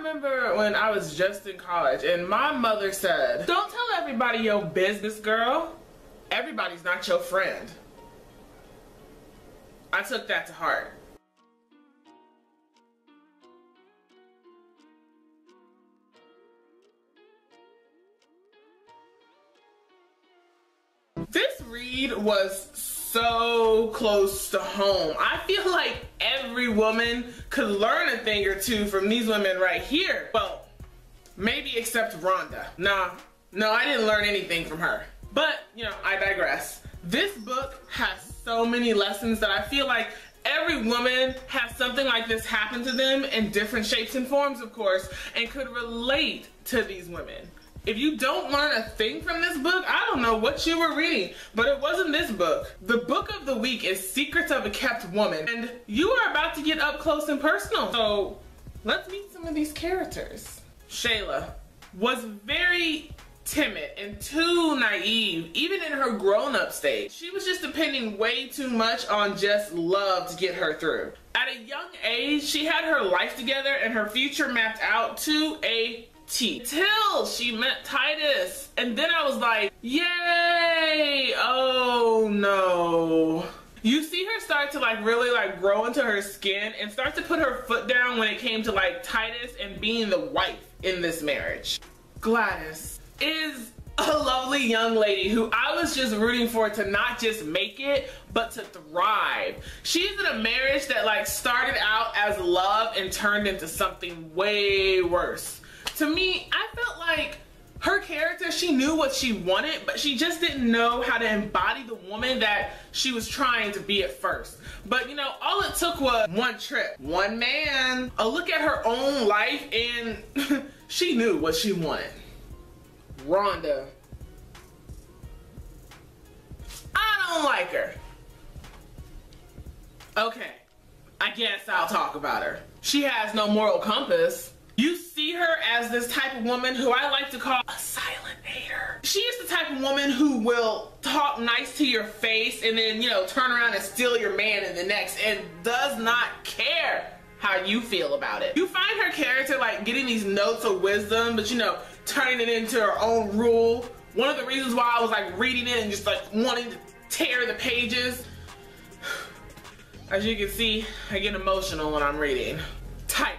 remember when I was just in college and my mother said, "Don't tell everybody your business, girl. Everybody's not your friend." I took that to heart. This read was so close to home. I feel like every woman could learn a thing or two from these women right here. Well, maybe except Rhonda. No, I didn't learn anything from her. But, you know, I digress. This book has so many lessons that I feel like every woman has something like this happen to them in different shapes and forms, of course, and could relate to these women. If you don't learn a thing from this book, I don't know what you were reading, but it wasn't this book. The book of the week is Secrets of a Kept Woman, and you are about to get up close and personal. So let's meet some of these characters. Shayla was very timid and too naive, even in her grown-up stage. She was just depending way too much on just love to get her through. At a young age, she had her life together and her future mapped out to a T. Till she met Titus, and then I was like, yay! Oh no. You see her start to really grow into her skin and start to put her foot down when it came to Titus and being the wife in this marriage. Gladys is a lovely young lady who I was just rooting for to not just make it, but to thrive. She's in a marriage that started out as love and turned into something way worse. To me, I felt like her character, she knew what she wanted, but she just didn't know how to embody the woman that she was trying to be at first. But you know, all it took was one trip, one man, a look at her own life, and she knew what she wanted. Rhonda. I don't like her. Okay, I guess I'll talk about her. She has no moral compass. You see her as this type of woman who I like to call a silent hater. She is the type of woman who will talk nice to your face and then, you know, turn around and steal your man in the next and does not care how you feel about it. You find her character getting these notes of wisdom, but you know, turning it into her own rule. One of the reasons why I was reading it and just wanting to tear the pages. As you can see, I get emotional when I'm reading. Titus.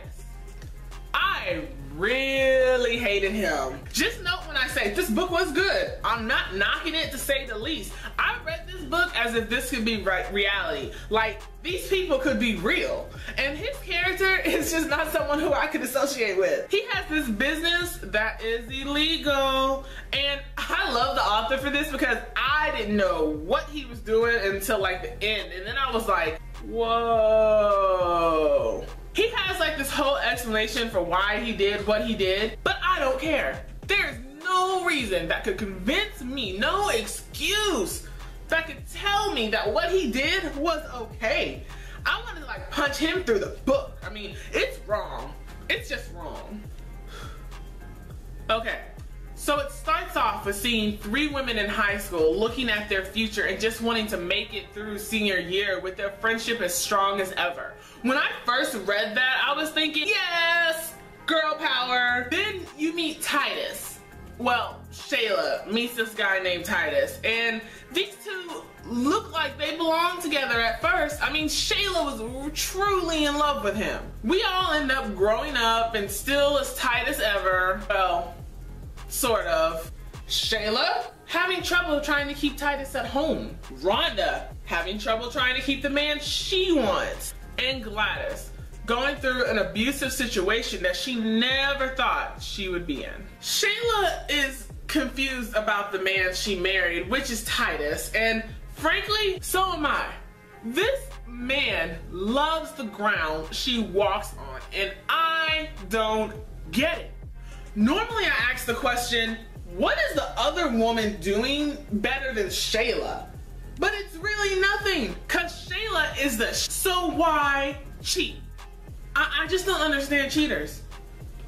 I really hated him. Just note when I say this book was good. I'm not knocking it, to say the least. I read this book as if this could be reality. These people could be real. And his character is just not someone who I could associate with. He has this business that is illegal. And I love the author for this because I didn't know what he was doing until the end. And then I was like, whoa. He has this whole explanation for why he did what he did, but I don't care. There's no reason that could convince me, no excuse that could tell me that what he did was okay. I wanted to punch him through the book. I mean, it's wrong. It's just wrong. Okay. So it starts off with seeing three women in high school looking at their future and just wanting to make it through senior year with their friendship as strong as ever. When I first read that, I was thinking, yes, girl power. Then you meet Titus. Well, Shayla meets this guy named Titus, and these two look like they belong together at first. I mean, Shayla was truly in love with him. We all end up growing up and still as tight as ever. Well, sort of. Shayla having trouble trying to keep Titus at home. Rhonda having trouble trying to keep the man she wants. And Gladys going through an abusive situation that she never thought she would be in. Shayla is confused about the man she married, which is Titus, and frankly, so am I. This man loves the ground she walks on, and I don't get it. Normally I ask the question, what is the other woman doing better than Shayla? But it's really nothing, cause Shayla is the so why cheat? I just don't understand cheaters.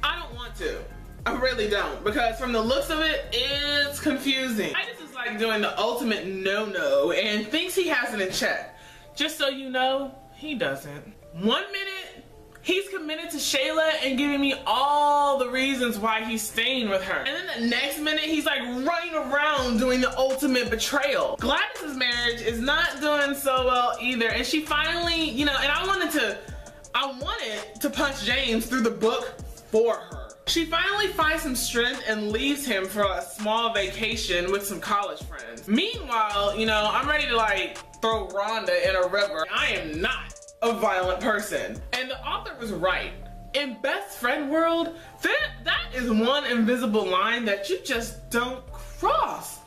I don't want to. I really don't, because from the looks of it, it's confusing. Titus is doing the ultimate no-no and thinks he has it in check. Just so you know, he doesn't. 1 minute, he's committed to Shayla and giving me all the reasons why he's staying with her. And then the next minute, he's like running around doing the ultimate betrayal. Gladys's marriage is not doing so well either. And she finally, you know, and I wanted to punch James through the book for her. She finally finds some strength and leaves him for a small vacation with some college friends. Meanwhile, you know, I'm ready to like throw Rhonda in a river. I am not a violent person. And the author was right. In best friend world, that is one invisible line that you just don't cross.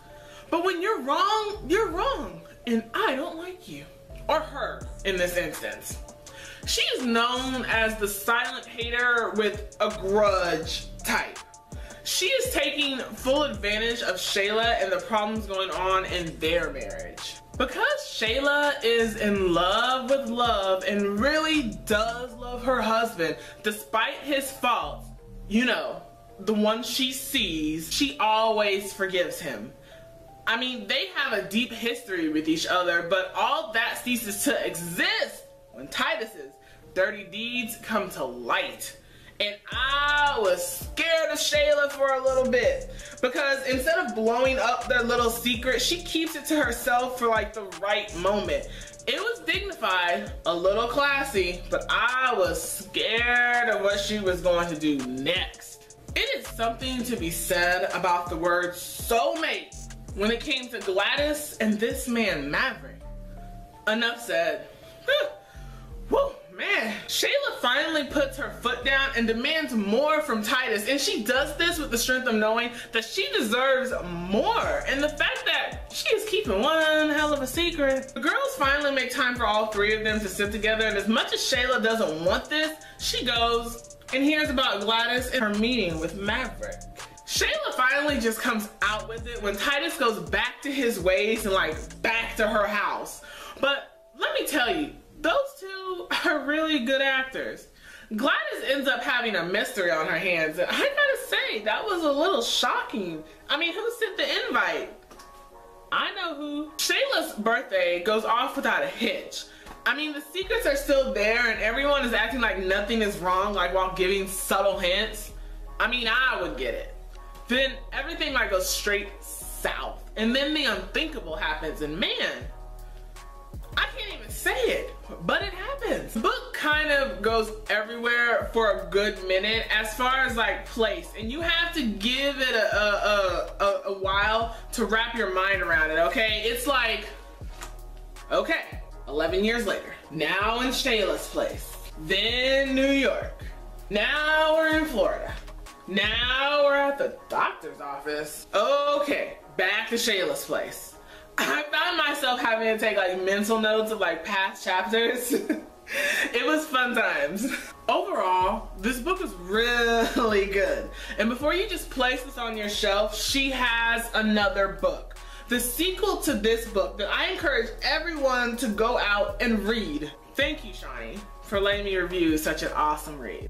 But when you're wrong. And I don't like you. Or her, in this instance. She is known as the silent hater with a grudge type. She is taking full advantage of Shayla and the problems going on in their marriage. Because Shayla is in love with love and really does love her husband, despite his faults, you know, the one she sees, she always forgives him. I mean, they have a deep history with each other, but all that ceases to exist when Titus's dirty deeds come to light. And I was scared of Shayla for a little bit, because instead of blowing up their little secret, she keeps it to herself for like the right moment. It was dignified, a little classy, but I was scared of what she was going to do next. It is something to be said about the word soulmate when it came to Gladys and this man Maverick. Enough said. Woo. Man, Shayla finally puts her foot down and demands more from Titus, and she does this with the strength of knowing that she deserves more, and the fact that she is keeping one hell of a secret. The girls finally make time for all three of them to sit together, and as much as Shayla doesn't want this, she goes and hears about Gladys and her meeting with Maverick. Shayla finally just comes out with it when Titus goes back to his ways and like back to her house. But let me tell you, those two are really good actors. Gladys ends up having a mystery on her hands. I gotta say, that was a little shocking. I mean, who sent the invite? I know who. Shayla's birthday goes off without a hitch. I mean, the secrets are still there and everyone is acting like nothing is wrong, like while giving subtle hints. I mean, I would get it. Then everything like goes straight south. And then the unthinkable happens, and man, I can't even say it, but it happens. The book kind of goes everywhere for a good minute as far as like place, and you have to give it a while to wrap your mind around it, okay? It's like, okay, 11 years later, now in Shayla's place, then New York, now we're in Florida, now we're at the doctor's office. Okay, back to Shayla's place. I found myself having to take like mental notes of like past chapters. It was fun times. Overall, this book is really good. And before you just place this on your shelf, she has another book. The sequel to this book that I encourage everyone to go out and read. Thank you, Shawnee, for letting me review such an awesome read.